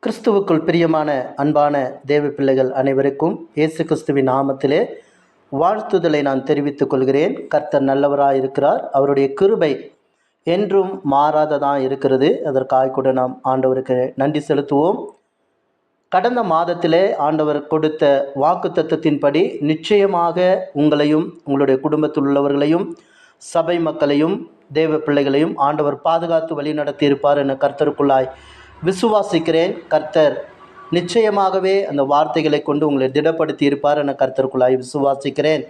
கிறிஸ்துவுக்குள் பிரியமான அன்பான தேவ பிள்ளைகள் அனைவருக்கும் இயேசு கிறிஸ்துவின் நாமத்திலே வாழ்த்துதலை நான் தெரிவித்துக் கொள்கிறேன். கர்த்தர் நல்லவராக இருக்கிறார். அவருடைய கிருபை என்றும் மாறாததாக இருக்கிறது. அதற்காக கூட நாம் ஆண்டவருக்கு நன்றி செலுத்துவோம். கடந்த மாதத்திலே ஆண்டவர் கொடுத்த வாக்குத்தத்தத்தின்படி நிச்சயமாக உங்களையும் உங்களுடைய குடும்பத்தில் உள்ளவர்களையும் சபை மக்களையும் தேவ பிள்ளைகளையும் ஆண்டவர் பாதுகாத்து வழி நடத்தி இருப்பார் என கர்த்தருக்குள்ளாய் விசுவாசிக்கிறேன். கர்த்தர் நிச்சயமாகவே அந்த வார்த்தைகளை கொண்டு உங்களை திடப்படுத்தி இருப்பார் என கர்த்தருக்குள்ளாய் விசுவாசிக்கிறேன்.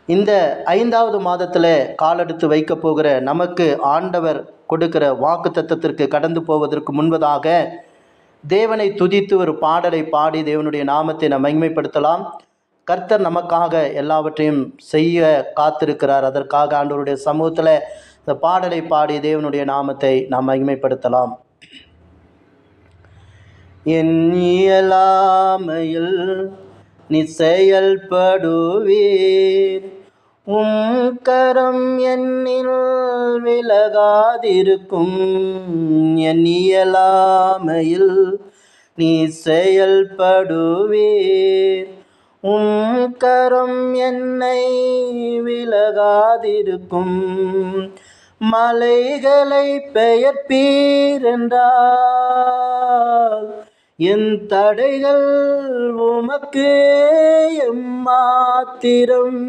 இந்த 5வது மாதத்தில் காலெடுத்து வைக்க போகிற நமக்கு ஆண்டவர் கொடுக்கிற வாக்கு தத்தத்திற்கு கடந்து போவதற்கு முன்பதாக தேவனை துதித்து ஒரு பாடலை பாடி தேவனுடைய நாமத்தை நாம் மகிமைப்படுத்தலாம். கர்த்தர் நமக்காக எல்லாவற்றையும் செய்ய காத்திருக்கிறார். அதற்காக ஆண்டவருடைய சமூகத்தில் இந்த பாடலை பாடி தேவனுடைய நாமத்தை நாம் மகிமைப்படுத்தலாம். என் இயலாமையில் நீ செயல்படுவீர், கரம் என்னில் விலகாதிருக்கும். என் இயலாமையில் நீ செயல்படுவீர், கரம் என்னை விலகாதிருக்கும். மலைகளை பெயர்ப்பீர் என்றால் என் தடைகள் உமக்கு எம்மாத்திரம்.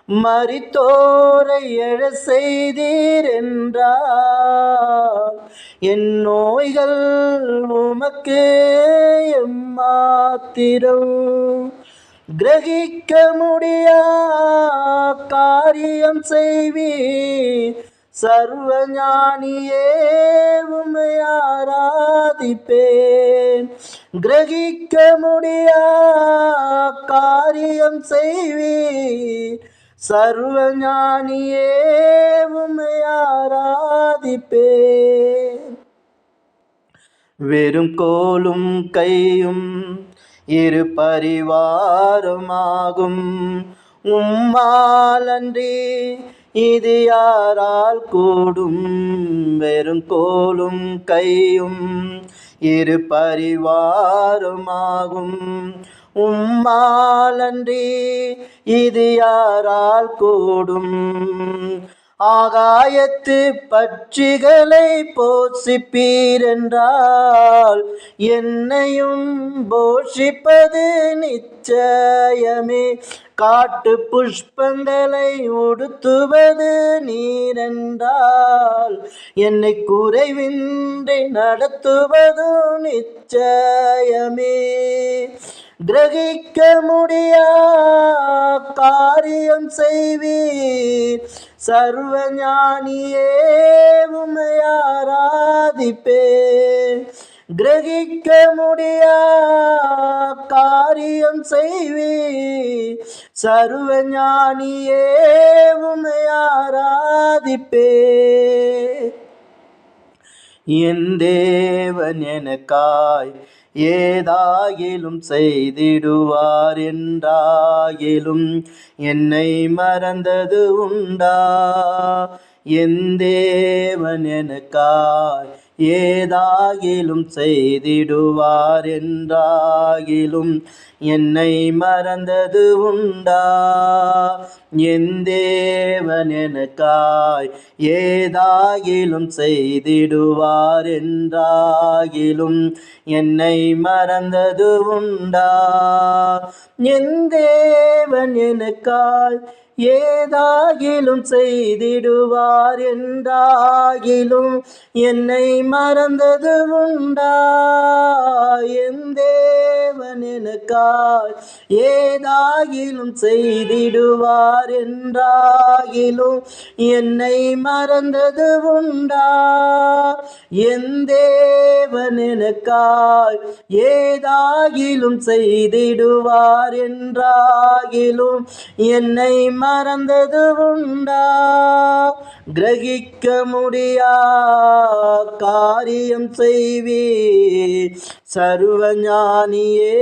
மரித்தோரை எழ செய்தீர் என்றால் என் நோய்கள் உமக்கு எம்மாத்திரம். கிரகிக்க முடியா காரியம் செய்வீர், சர்வஞானியே உம்மை ஆராதிப்பேன். கிரகிக்க முடியா காரியம் செய்வீர், சர்வஞானியே உம்மை ஆராதிப்பேன். வெறும் கோலும் கையும் இரு பரிவாரமாகும், உம்மாலன்றி இது யாரால் கூடும். வெறும் கோலும் கையும் இரு பரிவாரமாகும், உம்மாலன்றி இது யாரால் கூடும். ஆகாயத்து பட்சிகளை போஷிப்பீர் என்றால் என்னையும் போஷிப்பது நிச்சயமே. காட்டு புஷ்பங்களை உடுத்துவது நீரென்றால் என்னை குறைவின்றி நடத்துவது நிச்சயமே. கிரகிக்க முடியா காரியம் செய்வீர், சர்வஞானியே உம்மை ஆராதிப்பேன். கிரகிக்க முடியா காரியம் செய்வீர், சர்வஞானியே உம்மை ஆராதிப்பேன். என் தேவன் எனக்காய் ஏதாகிலும் செய்திடுவார் என்றாகிலும் என்னை மறந்தது உண்டா. என் தேவன் எனக்காய் ஏதாகிலும் செய்திடுவார் என்றாகிலும் என்னை மறந்தது உண்டா. என் தேவன் எனக்காய் ஏதாகிலும் செய்திடுவார் என்றாகிலும் என்னை மறந்தது உண்டா. என் தேவன் எனக்காய் ஏதாகிலும் செய்திடுவார் என்றாகிலும் என்னை மறந்தது உண்டா. என் தேவன் எனக்காய் ஏதாகிலும் செய்திடுவார் என்றாகிலும் என்னை மறந்தது உண்டா. என் தேவன் எனக்காய் ஏதாகிலும் செய்திடுவார் என்றாகிலும் என்னை மறந்தது உண்டா. கிரகிக்க முடியா காரியம் செய்வீர், சர்வஞானியே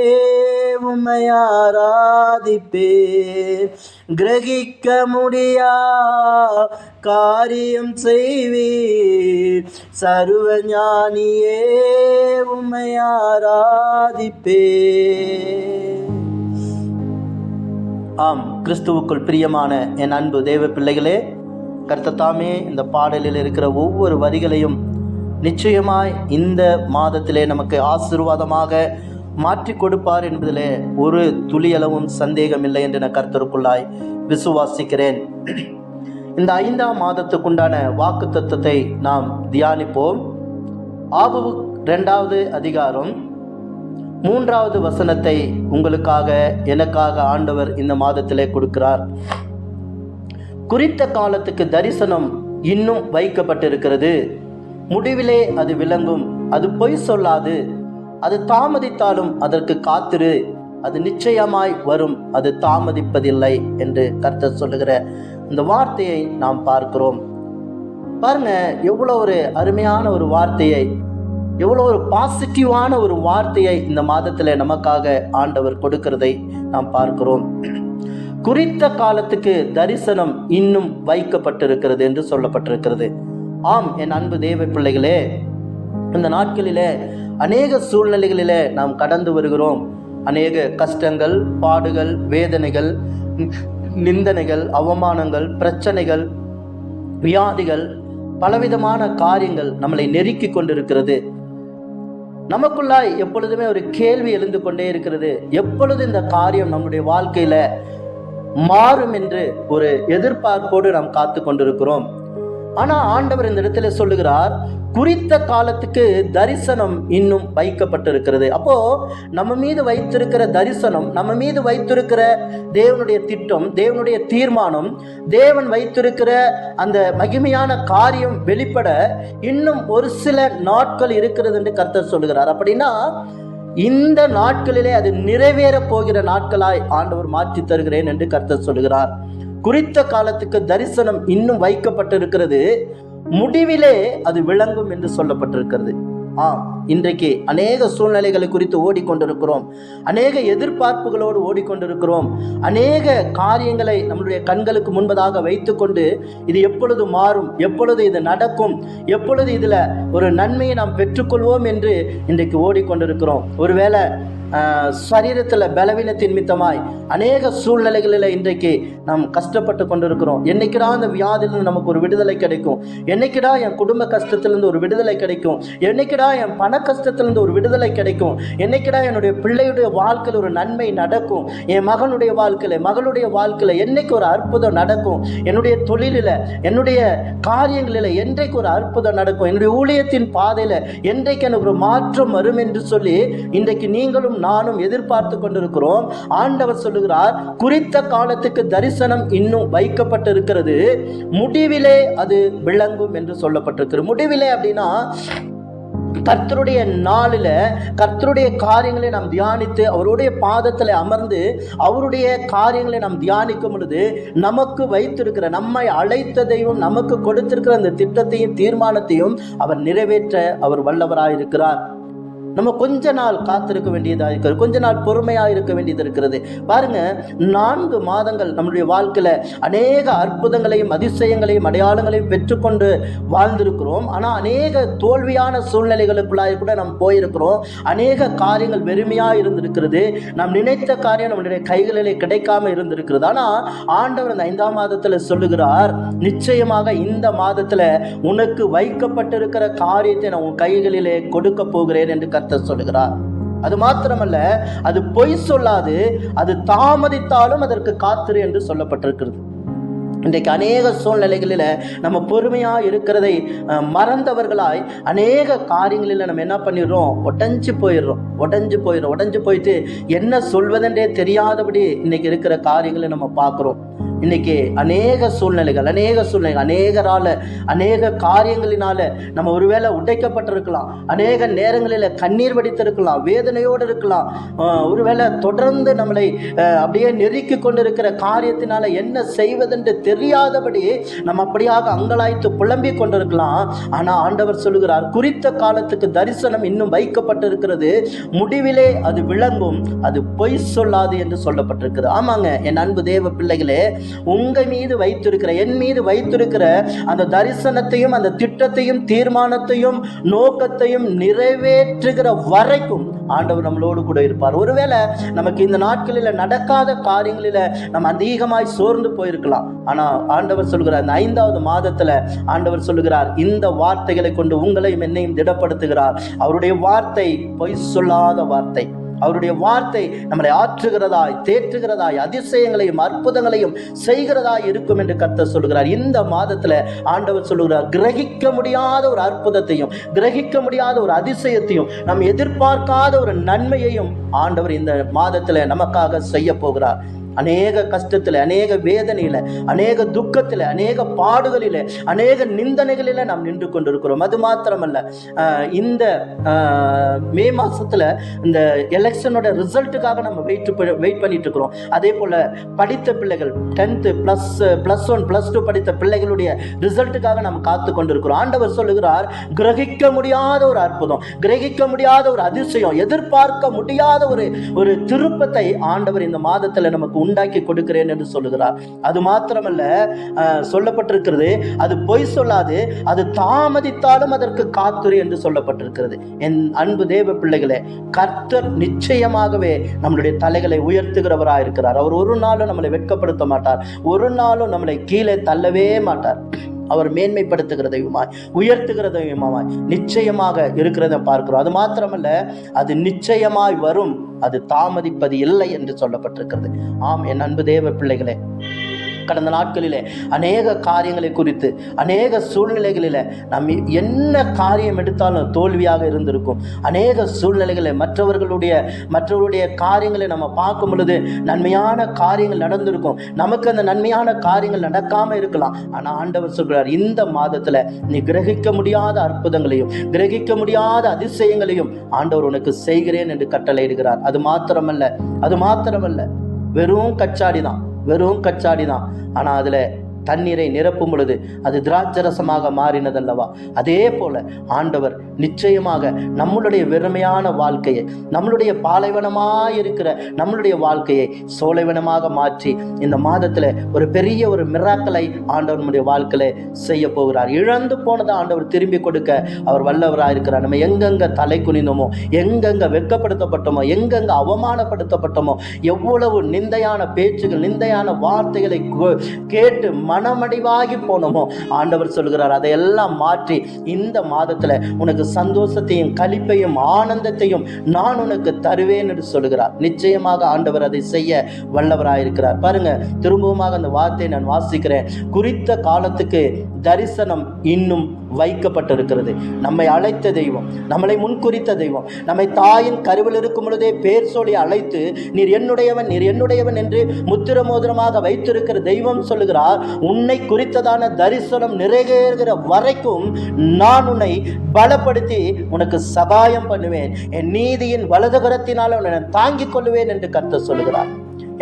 உம்மை ஆராதிப்பேன். கிரகிக்க முடியா காரியம் செய்வீர், சர்வ ஞானியே உம்மை ஆராதிப்பேன். ஆம், கிறிஸ்துவுக்குள் பிரியமான என் அன்பு தேவ பிள்ளைகளே, கர்த்தர் தாமே இந்த பாடலில் இருக்கிற ஒவ்வொரு வரிகளையும் நிச்சயமாய் இந்த மாதத்திலே நமக்கு ஆசீர்வாதமாக மாற்றி கொடுப்பார் என்பதிலே ஒரு துளியளவும் சந்தேகம் இல்லை என்று நான் கர்த்தருக்குள்ளாய் விசுவாசிக்கிறேன். இந்த 5ஆம் மாதத்துக்குண்டான வாக்கு தத்தத்தை நாம் தியானிப்போம். ஆபகு 2வது அதிகாரம் 3வது வசனத்தை உங்களுக்காக எனக்காக ஆண்டவர் இந்த மாதத்திலே கொடுக்கிறார். குறித்த காலத்துக்கு தரிசனம் இன்னும் வைக்கப்பட்டிருக்கிறது, முடிவிலே அது விளங்கும், அது பொய் சொல்லாது, அது தாமதித்தாலும் அதற்கு காத்திரு, அது நிச்சயமாய் வரும், அது தாமதிப்பதில்லை என்று கர்த்தர் சொல்லுகிற இந்த வார்த்தையை நாம் பார்க்கிறோம். பாருங்க, எவ்வளோ ஒரு அருமையான ஒரு வார்த்தையை, எவ்வளோ ஒரு பாசிட்டிவான ஒரு வார்த்தையை இந்த மாதத்தில் நமக்காக ஆண்டவர் கொடுக்கிறதை நாம் பார்க்கிறோம். குறித்த காலத்துக்கு தரிசனம் இன்னும் வைக்கப்பட்டிருக்கிறது என்று சொல்லப்பட்டிருக்கிறது. ஆம், என் அன்பு தேவ பிள்ளைகளே, இந்த நாட்களிலே அநேக சூழ்நிலைகளிலே நாம் கடந்து வருகிறோம். அநேக கஷ்டங்கள், பாடுகள், வேதனைகள், நிந்தனைகள், அவமானங்கள், பிரச்சனைகள், வியாதிகள், பலவிதமான காரியங்கள் நம்மளை நெருக்கி கொண்டிருக்கிறது. நமக்குள்ளாய் எப்பொழுதுமே ஒரு கேள்வி எழுந்து கொண்டே இருக்கிறது, எப்பொழுது இந்த காரியம் நம்முடைய வாழ்க்கையில மாறும் என்று ஒரு எதிர்பார்ப்போடு நாம் காத்து கொண்டிருக்கிறோம். ஆனா ஆண்டவர் இந்த இடத்துல சொல்லுகிறார், குறித்த காலத்துக்கு தரிசனம் இன்னும் வைக்கப்பட்டிருக்கிறது. அப்போ நம்ம மீது வைத்திருக்கிற தரிசனம், நம்ம மீது வைத்திருக்கிற தேவனுடைய திட்டம், தேவனுடைய தீர்மானம், தேவன் வைத்திருக்கிற அந்த மகிமையான காரியம் வெளிப்பட இன்னும் ஒரு சில நாட்கள் இருக்கிறது என்று கர்த்தர் சொல்லுகிறார். அப்படின்னா இந்த நாட்களிலே அது நிறைவேற போகிற நாட்களாய் ஆண்டவர் மாற்றி தருகிறேன் என்று கர்த்தர் சொல்லுகிறார். குறித்த காலத்துக்கு தரிசனம் இன்னும் வைக்கப்பட்டிருக்கிறது, முடிவிலே அது விளங்கும் என்று சொல்லப்பட்டிருக்கிறது. இன்றைக்கு அநேக சூழ்நிலைகளை குறித்து ஓடிக்கொண்டிருக்கிறோம், அநேக எதிர்பார்ப்புகளோடு ஓடிக்கொண்டிருக்கிறோம், அநேக காரியங்களை நம்முடைய கண்களுக்கு முன்பதாக வைத்துக்கொண்டு இது எப்பொழுது மாறும், எப்பொழுது இது நடக்கும், எப்பொழுது இதில் ஒரு நன்மையை நாம் பெற்றுக்கொள்வோம் என்று இன்றைக்கு ஓடிக்கொண்டிருக்கிறோம். ஒருவேளை சரீரத்தில் பலவீனத்தின் நிமித்தமாய் அநேக சூழ்நிலைகளில் இன்றைக்கு நாம் கஷ்டப்பட்டு கொண்டிருக்கிறோம். என்னைக்கிடா அந்த வியாதியிலிருந்து நமக்கு ஒரு விடுதலை கிடைக்கும், என்னைக்கிடா என் குடும்ப கஷ்டத்திலிருந்து ஒரு விடுதலை கிடைக்கும், என்னைக்கிடா என் பண கஷ்டத்திலிருந்து ஒரு விடுதலை கிடைக்கும், என்னைக்கிடா என்னுடைய பிள்ளையுடைய வாழ்க்கையில் ஒரு நன்மை நடக்கும், என் மகனுடைய வாழ்க்கையில், மகளுடைய வாழ்க்கையில் என்னைக்கு ஒரு அற்புதம் நடக்கும், என்னுடைய தொழிலில், என்னுடைய காரியங்களில் என்றைக்கு ஒரு அற்புதம் நடக்கும், என்னுடைய ஊழியத்தின் பாதையில் என்றைக்கு எனக்கு ஒரு மாற்றம் வரும் என்று சொல்லி இன்றைக்கு நீங்களும் நானும் எதிர்பார்த்து கொண்டிருக்கிறோம். ஆண்டவர் சொல்லுகிறார், குறித்த காலத்துக்கு தரிசனம் இன்னும் வைக்கப்பட்டிருக்கிறது, முடிவிலே அது விளங்கும் என்று சொல்லப்பட்டிருக்கிறது. முடிவிலே அப்படின்னா கர்த்தருடைய நாளில் கர்த்தருடைய காரியங்களை நாம் தியானித்து அவருடைய பாதத்தில் அமர்ந்து அவருடைய காரியங்களை நாம் தியானிக்கும் பொழுது நமக்கு வைத்திருக்கிற, நம்மை அழைத்ததையும் நமக்கு கொடுத்திருக்கிற அந்த திட்டத்தையும் தீர்மானத்தையும் அவர் நிறைவேற்ற அவர் வல்லவராயிருக்கிறார். நம்ம கொஞ்ச நாள் காத்திருக்க வேண்டியதாக இருக்கிறது, கொஞ்ச நாள் பொறுமையாக இருக்க வேண்டியது இருக்கிறது. பாருங்க, 4 மாதங்கள் நம்முடைய வாழ்க்கையில் அநேக அற்புதங்களையும் அதிசயங்களையும் அடையாளங்களையும் பெற்றுக்கொண்டு வாழ்ந்திருக்கிறோம். ஆனால் அநேக தோல்வியான சூழ்நிலைகளுக்குள்ளாக கூட நாம் போயிருக்கிறோம். அநேக காரியங்கள் வெறுமையாக இருந்திருக்கிறது, நாம் நினைத்த காரியம் நம்முடைய கைகளிலே கிடைக்காம இருந்திருக்கிறது. ஆனால் ஆண்டவர் அந்த 5ஆம் மாதத்தில் சொல்லுகிறார், நிச்சயமாக இந்த மாதத்தில் உனக்கு வைக்கப்பட்டிருக்கிற காரியத்தை நான் உன் கைகளிலே கொடுக்க போகிறேன் என்று சொல்லுகிறார். அது மாத்திரமல்ல, அது பொய் சொல்லாது, அது தாமதித்தாலும் அதற்கு காத்திரு என்று சொல்லப்பட்டிருக்கிறது. இன்றைக்கு அநேக சூழ்நிலைகளில் நம்ம பொறுமையாக இருக்கிறதை மறந்தவர்களாய் அநேக காரியங்களில் நம்ம என்ன பண்ணிடுறோம், உடஞ்சு போயிட்டு என்ன சொல்வதென்றே தெரியாதபடி இன்னைக்கு இருக்கிற காரியங்களை நம்ம பார்க்குறோம். இன்னைக்கு அநேக சூழ்நிலைகள் அநேகரால அநேக காரியங்களினால நம்ம ஒருவேளை உடைக்கப்பட்டிருக்கலாம், அநேக நேரங்களில் கண்ணீர் வடித்திருக்கலாம், வேதனையோடு இருக்கலாம், ஒருவேளை தொடர்ந்து நம்மளை அப்படியே நெருக்கி கொண்டிருக்கிற காரியத்தினால என்ன செய்வதென்று தெரியாதபடி நம்ம அப்படியாக அங்கலாய்த்து புலம்பிக் கொண்டிருக்கலாம். ஆனால் ஆண்டவர் சொல்லுகிறார், குறித்த காலத்துக்கு தரிசனம் இன்னும் வைக்கப்பட்டிருக்கிறது, முடிவிலே அது விளங்கும், அது பொய் சொல்லாது என்று சொல்லப்பட்டிருக்கிறது. ஆமாங்க என் அன்பு தேவ பிள்ளைகளே, உங்க மீது வைத்திருக்கிற, என் மீது வைத்திருக்கிற அந்த தரிசனத்தையும் அந்த திட்டத்தையும் தீர்மானத்தையும் நோக்கத்தையும் நிறைவேற்றுகிற வரைக்கும் ஆண்டவர் நம்மளோடு கூட இருப்பார். ஒருவேளை நமக்கு இந்த நாட்களில் நடக்காத காரியங்களில் நம்ம அதிகமாய் சோர்ந்து போயிருக்கலாம். ஆனால் ஆண்டவர் சொல்கிறார், இந்த 5வது மாதத்தில் ஆண்டவர் சொல்லுகிறார், இந்த வார்த்தைகளை கொண்டு உங்களையும் என்னையும் திடப்படுத்துகிறார். அவருடைய வார்த்தை பொய் சொல்லாத வார்த்தை. அவருடைய வார்த்தை நம்மளை ஆற்றுகிறதாய், தேற்றுகிறதாய், அதிசயங்களையும் அற்புதங்களையும் செய்கிறதாய் இருக்கும் என்று கர்த்தர் சொல்கிறார். இந்த மாதத்துல ஆண்டவர் சொல்லுகிறார், கிரகிக்க முடியாத ஒரு அற்புதத்தையும் கிரகிக்க முடியாத ஒரு அதிசயத்தையும் நாம் எதிர்பார்க்காத ஒரு நன்மையையும் ஆண்டவர் இந்த மாதத்துல நமக்காக செய்ய போகிறார். அநேக கஷ்டத்தில், அநேக வேதனையில், அநேக துக்கத்தில், அநேக பாடுகளில், அநேக நிந்தனைகளில் நாம் நின்று கொண்டிருக்கிறோம். அது மாத்திரமல்ல, இந்த மே மாதத்தில் இந்த எலெக்ஷனோட ரிசல்ட்டுக்காக நம்ம வெயிட் பண்ணிட்டு இருக்கிறோம். அதே போல் படித்த பிள்ளைகள் 10th +1 +2 படித்த பிள்ளைகளுடைய ரிசல்ட்டுக்காக நம்ம காத்து கொண்டிருக்கிறோம். ஆண்டவர் சொல்லுகிறார், கிரகிக்க முடியாத ஒரு அற்புதம், கிரகிக்க முடியாத ஒரு அதிசயம், எதிர்பார்க்க முடியாத ஒரு திருப்பத்தை ஆண்டவர் இந்த மாதத்தில் நமக்கு உண்டாக்கி கொடுக்கிறேன் என்று சொல்லுகிறார். அது மாத்திரமல்ல, சொல்லப்பட்டிருக்கிறது, அது பொய் சொல்லாது, அது தாமதித்தாலும் அதற்கு காத்துரு என்று சொல்லப்பட்டிருக்கிறது. என் அன்பு தேவ பிள்ளைகளே, கர்த்தர் நிச்சயமாகவே நம்மளுடைய தலைகளை உயர்த்துகிறவராக இருக்கிறார். அவர் ஒரு நாளும் நம்மளை வெட்கப்படுத்த மாட்டார், ஒரு நாளும் நம்மளை கீழே தள்ளவே மாட்டார். அவர் மேன்மைப்படுத்துகிற தெய்வமாய், உயர்த்துகிற தெய்வமாய் நிச்சயமாக இருக்கிறத பார்க்கிறோம். அது மாத்திரமல்ல, அது நிச்சயமாய் வரும், அது தாமதிப்பது இல்லை என்று சொல்லப்பட்டிருக்கிறது. ஆம் என் அன்பு தேவ பிள்ளைகளே, கடந்த நாட்களிலே அநேக காரியங்களை குறித்து, அநேக சூழ்நிலைகளில் நம்ம என்ன காரியம் எடுத்தாலும் தோல்வியாக இருந்திருக்கும். அநேக சூழ்நிலைகளில் மற்றவர்களுடைய காரியங்களை நம்ம பார்க்கும் பொழுது நன்மையான காரியங்கள் நடந்திருக்கும். நமக்கு அந்த நன்மையான காரியங்கள் நடக்காமல் இருக்கலாம். ஆனால் ஆண்டவர் சொல்கிறார், இந்த மாதத்தில் நீ கிரகிக்க முடியாத அற்புதங்களையும் கிரகிக்க முடியாத அதிசயங்களையும் ஆண்டவர் உனக்கு செய்கிறேன் என்று கட்டளையிடுகிறார். அது மாத்திரமல்ல, வெறும் கச்சாடி தான். ஆனால் அதில் தண்ணீரை நிரப்பும் பொழுது அது திராட்சரசமாக மாறினதல்லவா? அதே போல ஆண்டவர் நிச்சயமாக நம்மளுடைய வெறுமையான வாழ்க்கையை, நம்மளுடைய பாலைவனமாயிருக்கிற நம்மளுடைய வாழ்க்கையை சோலைவனமாக மாற்றி இந்த மாதத்தில் ஒரு பெரிய ஒரு மிராக்களை ஆண்டவர் நம்முடைய வாழ்க்கையில செய்ய போகிறார். இழந்து போனதை ஆண்டவர் திரும்பி கொடுக்க அவர் வல்லவராக இருக்கிறார். நம்ம எங்கெங்க தலை குனிந்தோமோ, எங்கெங்க வெட்கப்படுத்தப்பட்டோமோ, எங்கெங்க அவமானப்படுத்தப்பட்டோமோ, எவ்வளவு நிந்தையான பேச்சுகள், நிந்தையான வார்த்தைகளை கேட்டு மனமடிவாகி போனோமோ, ஆண்டவர் சொல்கிறார், அதையெல்லாம் மாற்றி இந்த மாதத்துல உனக்கு சந்தோஷத்தையும் களிப்பையும் ஆனந்தத்தையும் நான் உனக்கு தருவேன் என்று சொல்கிறார். நிச்சயமாக ஆண்டவர் அதை செய்ய வல்லவராயிருக்கிறார். பாருங்க, திரும்பவுமாக அந்த வார்த்தையை நான் வாசிக்கிறேன். குறித்த காலத்துக்கு தரிசனம் இன்னும் வைக்கப்பட்டிருக்கிறது. நம்மை அழைத்த தெய்வம், நம்மளை முன்குறித்த தெய்வம், நம்மை தாயின் கருவில் இருக்கும் பொழுதே பேர் சொல்லி அழைத்து நீர் என்னுடையவன் என்று முத்திர மோதிரமாக வைத்திருக்கிற தெய்வம் சொல்லுகிறார், உன்னை குறித்ததான தரிசனம் நிறைவேறுகிற வரைக்கும் நான் உன்னை பலப்படுத்தி உனக்கு சகாயம் பண்ணுவேன், என் நீதியின் வலதுகரத்தினால் உன்னை தாங்கிக் கொள்வேன் என்று கர்த்தர் சொல்லுகிறார்.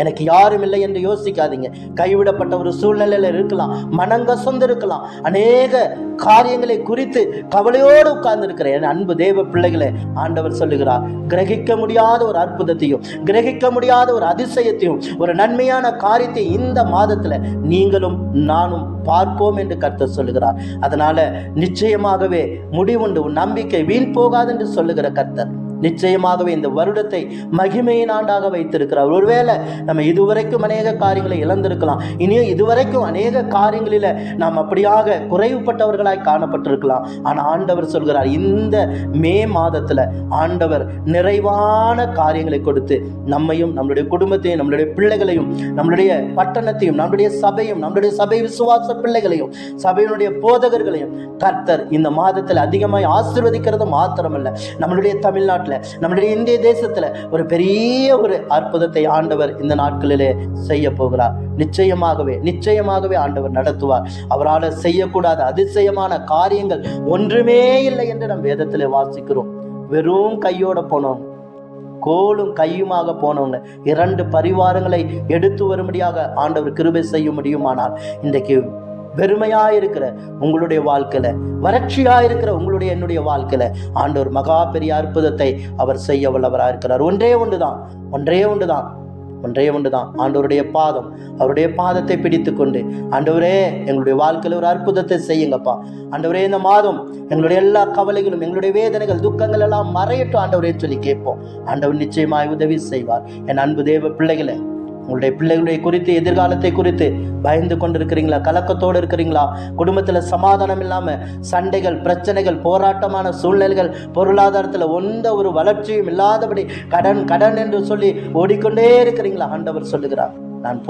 எனக்கு யாரும் இல்லை என்று யோசிக்காதீங்க. கைவிடப்பட்ட ஒரு சூழ்நிலையில் இருக்கலாம், மனங்கசந்து இருக்கலாம், அநேக காரியங்களை குறித்து கவலையோடு உட்கார்ந்து இருக்கிற என் அன்பு தேவ பிள்ளைகளை ஆண்டவர் சொல்லுகிறார், கிரகிக்க முடியாத ஒரு அற்புதத்தையும் கிரகிக்க முடியாத ஒரு அதிசயத்தையும் ஒரு நன்மையான காரியத்தை இந்த மாதத்துல நீங்களும் நானும் பார்ப்போம் என்று கர்த்தர் சொல்லுகிறார். அதனால நிச்சயமாகவே முடிவுண்டு, உன் நம்பிக்கை வீண் போகாது என்று சொல்லுகிற கர்த்தர் நிச்சயமாகவே இந்த வருடத்தை மகிமையின் ஆண்டாக வைத்திருக்கிறார். ஒருவேளை நம்ம இதுவரைக்கும் அநேக காரியங்களை இழந்திருக்கலாம், இனியும் இதுவரைக்கும் அநேக காரியங்களில் நாம் அப்படியாக குறைவுபட்டவர்களாய் காணப்பட்டிருக்கலாம். ஆனால் ஆண்டவர் சொல்கிறார், இந்த மே மாதத்தில் ஆண்டவர் நிறைவான காரியங்களை கொடுத்து நம்மையும், நம்மளுடைய குடும்பத்தையும், நம்மளுடைய பிள்ளைகளையும், நம்மளுடைய பட்டணத்தையும், நம்மளுடைய சபையும், நம்மளுடைய சபை விசுவாச பிள்ளைகளையும், சபையினுடைய போதகர்களையும் கர்த்தர் இந்த மாதத்தில் அதிகமாய் ஆசீர்வதிக்கிறது மாத்திரமல்ல, நம்மளுடைய தமிழ்நாட்டில் நாடுகளில், நம்முடைய இந்திய தேசத்தில் ஒரு பெரிய ஒரு அற்புதத்தை ஆண்டவர் இந்த நாட்களிலே செய்ய போகிறார். நிச்சயமாகவே ஆண்டவர் நடத்துவார். அவரால் செய்யக்கூடாத அதிசயமான காரியங்கள் ஒன்றுமே இல்லை என்று நம் வேதத்தில் வாசிக்கிறோம். வெறும் கையோட போனோம், கோலும் கையுமாக போனவங்க 2 பரிவாரங்களை எடுத்து வரும்படியாக ஆண்டவர் கிருபை செய்ய முடியுமானால், இன்றைக்கு வெறுமையாயிருக்கிற உங்களுடைய வாழ்க்கையில, வறட்சியாயிருக்கிற உங்களுடைய என்னுடைய வாழ்க்கையில ஆண்டவர் மகா பெரிய அற்புதத்தை அவர் செய்ய வல்லவராக இருக்கிறார். ஒன்றே ஒன்றுதான் ஆண்டவருடைய பாதம். அவருடைய பாதத்தை பிடித்து கொண்டு, ஆண்டவரே எங்களுடைய வாழ்க்கையில் ஒரு அற்புதத்தை செய்யுங்கப்பா. ஆண்டவரே இந்த மாதம் எங்களுடைய எல்லா கவலைகளும், எங்களுடைய வேதனைகள், துக்கங்கள் எல்லாம் மறையட்டும் ஆண்டவரே சொல்லி கேட்போம். ஆண்டவர் நிச்சயமாய் உதவி செய்வார். என் அன்பு தேவ பிள்ளைகளை, உங்களுடைய பிள்ளைகளுடைய குறித்து, எதிர்காலத்தை குறித்து பயந்து கொண்டிருக்கிறீங்களா? கலக்கத்தோடு இருக்கிறீங்களா? குடும்பத்தில் சமாதானம் இல்லாமல் சண்டைகள், பிரச்சனைகள், போராட்டமான சூழ்நிலைகள், பொருளாதாரத்தில் எந்த ஒரு வளர்ச்சியும் இல்லாதபடி கடன் என்று சொல்லி ஓடிக்கொண்டே இருக்கிறீங்களா? ஆண்டவர் சொல்லுகிறார், நான்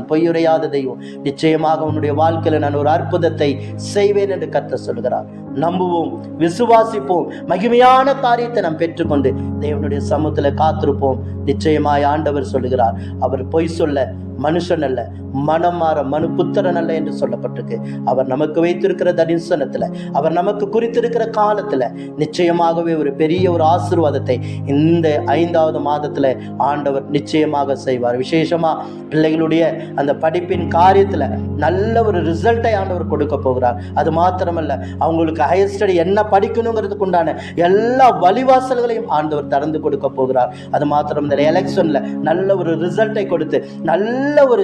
பொய்யுரையாத தெய்வம். நிச்சயமாக உன்னுடைய வாழ்க்கையில் நான் ஒரு அற்புதத்தை செய்வேன் என்று கர்த்தர் சொல்லுகிறார். நம்புவோம், விசுவாசிப்போம், மகிமையான காரியத்தை நாம் பெற்றுக்கொண்டு தேவனுடைய சமூகத்தில் காத்திருப்போம். நிச்சயமாய் ஆண்டவர் சொல்லுகிறார், அவர் பொய் சொல்ல மனுஷன் அல்ல, மனம் மாற மனு புத்திரன் அல்ல என்று சொல்லப்பட்டிருக்கு. அவர் நமக்கு வைத்திருக்கிற தரிசனத்தில், அவர் நமக்கு குறித்திருக்கிற காலத்தில் நிச்சயமாகவே ஒரு பெரிய ஒரு ஆசீர்வாதத்தை இந்த 5வது மாதத்தில் ஆண்டவர் நிச்சயமாக செய்வார். விசேஷமா பிள்ளைகளுடைய அந்த படிப்பின் காரியத்தில் நல்ல ஒரு ரிசல்ட்டை ஆண்டவர் கொடுக்க போகிறார். அது மாத்திரமல்ல, அவங்களுக்கு ஹையர் ஸ்டடி என்ன படிக்கணுங்கிறதுக்கு உண்டான எல்லா வழிவாசல்களையும் ஆண்டவர் திறந்து கொடுக்க போகிறார். அது மாத்திரம் இந்த எலெக்ஷன்ல நல்ல ஒரு ரிசல்ட்டை கொடுத்து, நல்ல ஒரு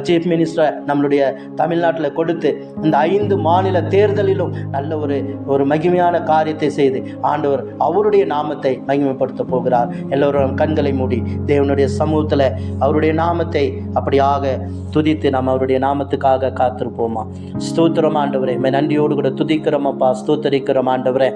சீஃப் மினிஸ்டர் நம்மளுடைய தமிழ்நாட்டில் கொடுத்து, இந்த 5 மாநில தேர்தலிலும் நல்ல ஒரு மகிமையான காரியத்தை செய்து ஆண்டவர் அவருடைய நாமத்தை மகிமைப்படுத்த போகிறார். எல்லோரும் கண்களை மூடி தேவனுடைய சமூகத்தில் அவருடைய நாமத்தை அப்படியாக துதித்து நாம் அவருடைய நாமத்துக்காக காத்திருப்போமா. ஸ்தோத்திரம் ஆண்டவரே, நன்றியோடு கூட துதிக்கிறோமப்பா, ஸ்தோத்தரிக்கிறோம் ஆண்டவரே.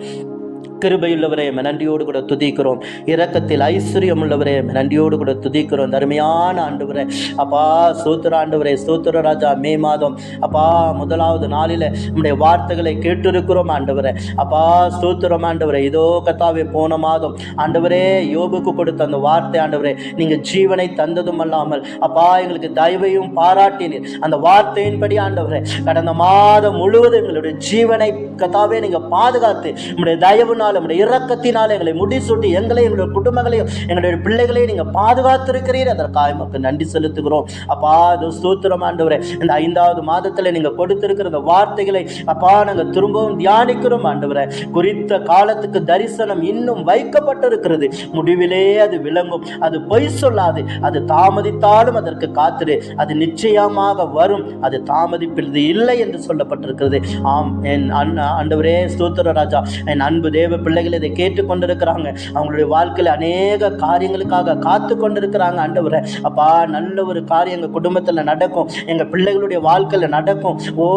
கிருபையுள்ளவரே, நன்றியோடு கூட துதிக்கிறோம். இரக்கத்தில் ஐஸ்வர்யம் உள்ளவரே, நன்றியோடு கூட துதிக்கிறோம். தருமையான ஆண்டவரே, அப்பா ஸ்தோத்திர ஆண்டவரே, ஸ்தோத்திர ராஜா. மே மாதம் அப்பா 1வது நாளில் நம்முடைய வார்த்தைகளை கேட்டிருக்கிறோம் ஆண்டவரே. அப்பா ஸ்தோத்திரம் ஆண்டவரே. இதோ கர்த்தாவே, போன மாதம் ஆண்டவரே யோபுக்கு கொடுத்த அந்த வார்த்தை ஆண்டவரே, நீங்கள் ஜீவனை தந்ததும் அல்லாமல் அப்பா எங்களுக்கு தயவையும் பாராட்டினீர். அந்த வார்த்தையின்படி ஆண்டவரே, கடந்த மாதம் முழுவதும் எங்களுடைய ஜீவனை கர்த்தாவே நீங்கள் பாதுகாத்து நம்முடைய தயவுனால, நம்முடைய இரக்கத்தினால எங்களை முடிசூட்டி எங்களையும் எங்களுடைய குடும்பங்களையும் எங்களுடைய பிள்ளைகளையும் நீங்கள் பாதுகாத்திருக்கிறீர். அதற்காக மக்கள் நன்றி செலுத்துகிறோம் அப்பா. ஸ்தோத்திரம் ஆண்டவரே. இந்த 5வது மாதத்தில் நீங்கள் கொடுத்திருக்கிற இந்த வார்த்தைகளை அப்பா நாங்கள் திரும்பவும் தியானிக்கிறோம் ஆண்டவரே. குறித்த காலத்துக்கு தரிசனம் இன்னும் வைக்கப்பட்டிருக்கிறது. முடிவிலே அது விளங்கும். அது பொய் சொல்லாது. அது தாமதித்தாலும் அதற்கு காத்திரு. அது நிச்சயமாக வரும். அது தாமதிப்பது இல்லை என்று சொல்லப்பட்டிருக்கிறது. ஆம் என் ஆண்டவரே, ஸ்தோத்திர ராஜா. என் அன்பு தேவ பிள்ளைகள் இதை கேட்டுக்கொண்டிருக்கிறாங்க. அவங்களுடைய வாழ்க்கையில் அநேக காரியங்களுக்காக காத்து கொண்டிருக்கிறாங்க ஆண்டவரே. அப்பா நல்ல ஒரு காரியம் எங்கள் குடும்பத்தில் நடக்கும், எங்கள் பிள்ளைகளுடைய வாழ்க்கையில் நடக்கும்,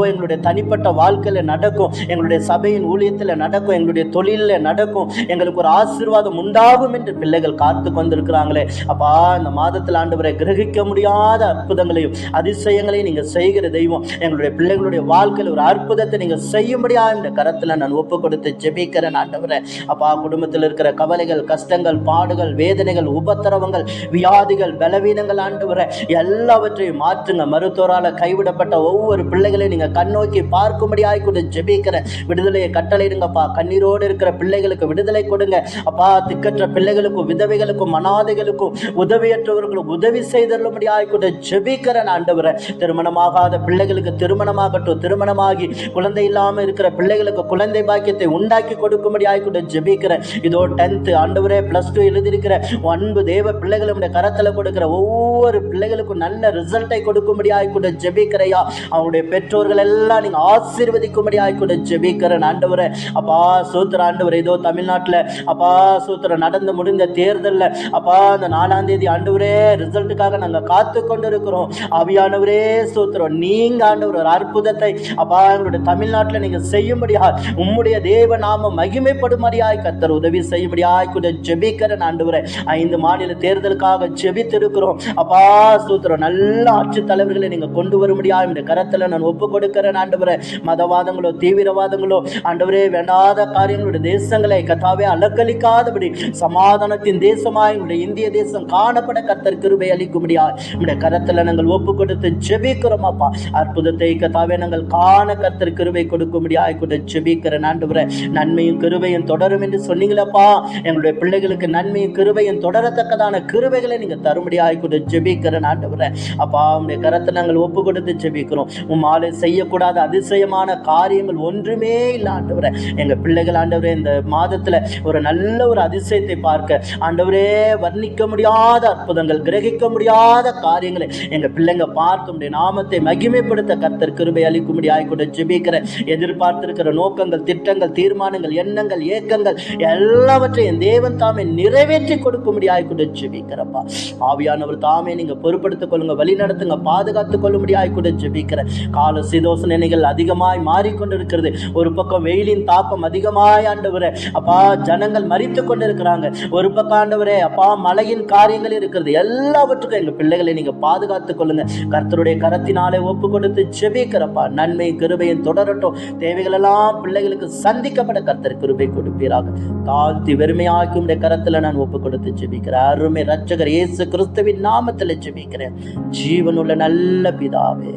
எங்களுடைய தனிப்பட்ட வாழ்க்கையில் நடக்கும், எங்களுடைய சபையின் ஊழியத்தில் நடக்கும், எங்களுடைய தொழிலில் நடக்கும், எங்களுக்கு ஒரு ஆசீர்வாதம் உண்டாகும் என்று பிள்ளைகள் காத்து கொண்டிருக்கிறாங்களே. அப்பா இந்த மாதத்தில் ஆண்டவரை கிரகிக்க முடியாத அற்புதங்களையும் அதிசயங்களையும் நீங்கள் செய்கிற தெய்வம். எங்களுடைய பிள்ளைகளுடைய வாழ்க்கையில் ஒரு அற்புதத்தை நீங்கள் செய்யும்படியா இந்த கரத்தில் நான் ஒப்பு கொடுத்து ஜெபிக்கிறேன் ஆண்டவரே. அப்பா குடும்பத்தில் இருக்கிற கவலைகள், கஷ்டங்கள், பாடுகள், வேதனைகள், உபத்திரவங்கள், வியாதிகள், பலவீனங்கள் ஆண்டவரே எல்லாவற்றையும் மாற்றுங்க. மருத்துவரால் கைவிடப்பட்ட ஒவ்வொரு பிள்ளைகளையும் நீங்கள் கண்ணோக்கி பார்க்கும்படியாய் கூட ஜெபிக்கிறேன். விடுதலையை கட்டளையிடுங்கப்பா. கண்ணீரோடு இருக்கிற பிள்ளைகளுக்கு விடுதலை கொடுங்க அப்பா. திக்கற்ற பிள்ளைகளுக்கும், விதவைகளுக்கும், அனாதைகளுக்கும், உதவியற்றவர்களுக்கும் உதவி செய்தருளும்படியாய் கூட ஜெபிக்கிறேன் ஆண்டவரே. திருமணமாகாத பிள்ளைகளுக்கு திருமணமாகட்டும், திருமணமாகி குழந்தை இல்லாமல் இருக்கிற பிள்ளைகளுக்கு குழந்தை பாக்கியத்தை உண்டாக்கி கொடுக்கும்படியாய் கூட ஜெபிக்கிறேன். இதோ 10th ஆண்டவரே, +2 எழுதியிருக்கிற அன்பு தேவ பிள்ளைகளுடைய கரத்தில் கொடுக்கிற ஒவ்வொரு பிள்ளைகளுக்கும் நல்ல ரிசல்ட்டை கொடுக்கும்படியாய் கூட ஜெபிக்கிறையா. அவங்களுடைய பெற்றோர்கள் எல்லாம் நீங்கள் ஆசீர்வதிக்கும்படியாய் கூட ஜெபிக்கிறேன் ஆண்டவரே. அப்பா ஸ்தோத்திர ஆண்டவரே. இதோ தமிழ்நாட்டில் அப்பா ஸ்தோத்திர நடந்து முடிந்த தேர்தலில் அப்பா அந்த 4ஆம் தேதி ஆண்டவரே ரிசல்ட்டுக்காக நாங்கள் காத்து கொண்டிருக்கிறோம். ஆவியானவரே ஸ்தோத்திரம். நீங்கள் ஆண்டவர் ஒரு அற்புதத்தை அப்பா எங்களுடைய தமிழ்நாட்டில் நீங்கள் செய்யும்படியா உம்முடைய தேவ நாம மகிமைப்படும் செயல்படும்படியாய் கர்த்தர் உதவி செய்யும்படியாய் கூட ஜெபிக்கிறேன் ஆண்டவரே. 5 மாநில தேர்தலுக்காக ஜெபித்திருக்கிறோம் அப்பா. ஸ்தோத்திரம். நல்ல ஆட்சி தலைவர்களை நீங்க கொண்டு வரும்படியாய் இந்த கரத்துல நான் ஒப்பு கொடுக்கிறேன் ஆண்டவரே. மதவாதங்களோ தீவிரவாதங்களோ ஆண்டவரே வேண்டாத காரியங்களுடைய தேசங்களை கர்த்தாவே அலக்களிக்காதபடி சமாதானத்தின் தேசமாய் இந்திய தேசம் காணப்பட கர்த்தர் கிருபை அளிக்கும்படியாய் இந்த கரத்துல நாங்கள் ஒப்பு கொடுத்து ஜெபிக்கிறோம் அப்பா. அற்புதத்தை கர்த்தாவே நாங்கள் காண கர்த்தர் கிருபை கொடுக்கும்படியாய் கூட ஜெபிக்கிறேன் ஆண்டவரே. நன்மையும் கிருபையும் தொடரும் என்று சொன்னீங்களப்பா. எங்களுடைய பிள்ளைகளுக்கு நன்மையும் கிருபையும் தொடரத்தக்கதான கிருபைகளை நீங்க தரும்படியாய் கூட ஜெபிக்கிறேன் ஆண்டவரே. அப்பா உங்களுடைய கரத்தை நாங்கள் ஒப்பு கொடுத்து ஜெபிக்கிறோம். உம்மாலே செய்யக்கூடாத அதிசயமான காரியங்கள் ஒன்றுமே இல்லை ஆண்டவரே. எங்க பிள்ளைகள் ஆண்டவரே இந்த மாதத்துல ஒரு நல்ல ஒரு அதிசயத்தை பார்க்க ஆண்டவரே வர்ணிக்க முடியாத அற்புதங்கள், கிரகிக்க முடியாத காரியங்களை எங்க பிள்ளைங்க பார்த்து உடைய நாமத்தை மகிமைப்படுத்த கர்த்தர் கிருபை அளிக்கும்படியாய் கூட ஜெபிக்கிறேன். எதிர்பார்த்திருக்கிற நோக்கங்கள், திட்டங்கள், தீர்மானங்கள், எண்ணங்கள், ஏக்கங்கள் எல்லாவற்றையும் தேவன் தாமே நிறைவேற்றி கொடுக்கும்படியாய் கூட ஜெபிக்கிறப்பா. ஆவியானவர் தாமே நீங்க பொறுப்படுத்திக் கொள்ளுங்க, வழி நடத்துங்க, பாதுகாத்துக் கொள்ளும்படியாய் கூட ஜெபிக்கிறேன். கால சீதோஷ நிலைகள் அதிகமாய் மாறிக்கொண்டிருக்கிறது. ஒரு பக்கம் வெயிலின் தாக்கம் அதிகமாய் ஆண்டவரே அப்பா ஜனங்கள் மரித்து கொண்டிருக்கிறாங்க. ஒரு பக்கம் ஆண்டவரே அப்பா மழையின் காரியங்கள் இருக்கிறது. எல்லாவற்றுக்கும் எங்க பிள்ளைகளை நீங்க பாதுகாத்துக் கொள்ளுங்க. கர்த்தருடைய கரத்தினாலே ஒப்பு கொடுத்து ஜெபிக்கிறப்பா. நன்மை கிருபையும் தொடரட்டும். தேவைகள் எல்லாம் பிள்ளைகளுக்கு சந்திக்கப்பட கர்த்தர் கிருபை கொடுப்பீராக. தாழ்த்தி வெறுமையாக்கும் கரத்துல நான் ஒப்பு கொடுத்து ஜெபிக்கிறேன். அருமை ரட்சகர் இயேசு கிறிஸ்துவின் நாமத்தில் ஜெபிக்கிறேன் ஜீவனுள்ள நல்ல பிதாவே.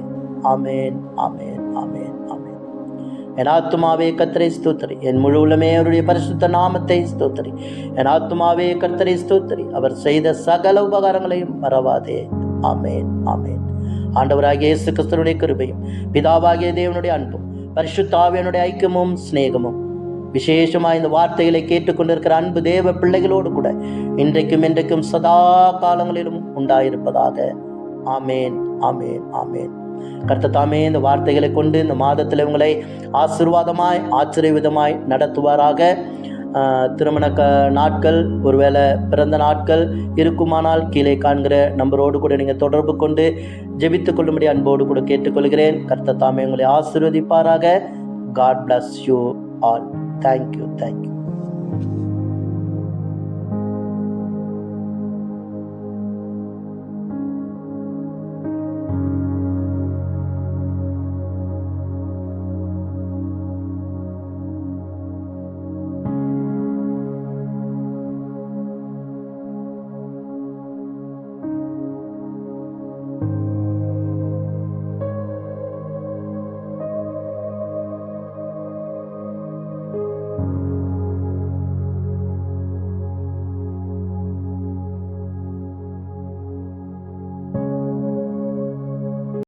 ஆமேன், ஆமேன், ஆமேன், ஆமேன். என் ஆத்துமாவே கர்த்தரை ஸ்தோத்திரி, என் முழு உள்ளமே அவருடைய பரிசுத்த நாமத்தை ஸ்தோத்திரி. என் ஆத்துமாவே கர்த்தரை ஸ்தோத்திரி, அவர் செய்த சகல உபகாரங்களையும் மறவாதே. ஆமேன், ஆமேன். ஆண்டவராகிய இயேசு கிறிஸ்துவினுடைய கிருபையும் பிதாவாகிய தேவனுடைய அன்பும் பரிசுத்த ஆவியானுடைய ஐக்கியமும் சிநேகமும் விசேஷமாக இந்த வார்த்தைகளை கேட்டுக்கொண்டிருக்கிற அன்பு தேவ பிள்ளைகளோடு கூட இன்றைக்கும் என்றைக்கும் சதா காலங்களிலும் உண்டாயிருப்பதாக. ஆமேன், ஆமேன், ஆமேன். கர்த்தர் தாமே இந்த வார்த்தைகளை கொண்டு இந்த மாதத்தில் உங்களை ஆசீர்வாதமாய் ஆச்சரியவிதமாய் நடத்துவாராக. திருமண நாட்கள், ஒருவேளை பிறந்த நாட்கள் இருக்குமானால் கீழே காண்கிற நம்பரோடு கூட நீங்கள் தொடர்பு கொண்டு ஜெபித்துக் கொள்ளும்படி அன்போடு கூட கேட்டுக்கொள்கிறேன். கர்த்தர் தாமே உங்களை ஆசீர்வதிப்பாராக. God bless you all. Thank you.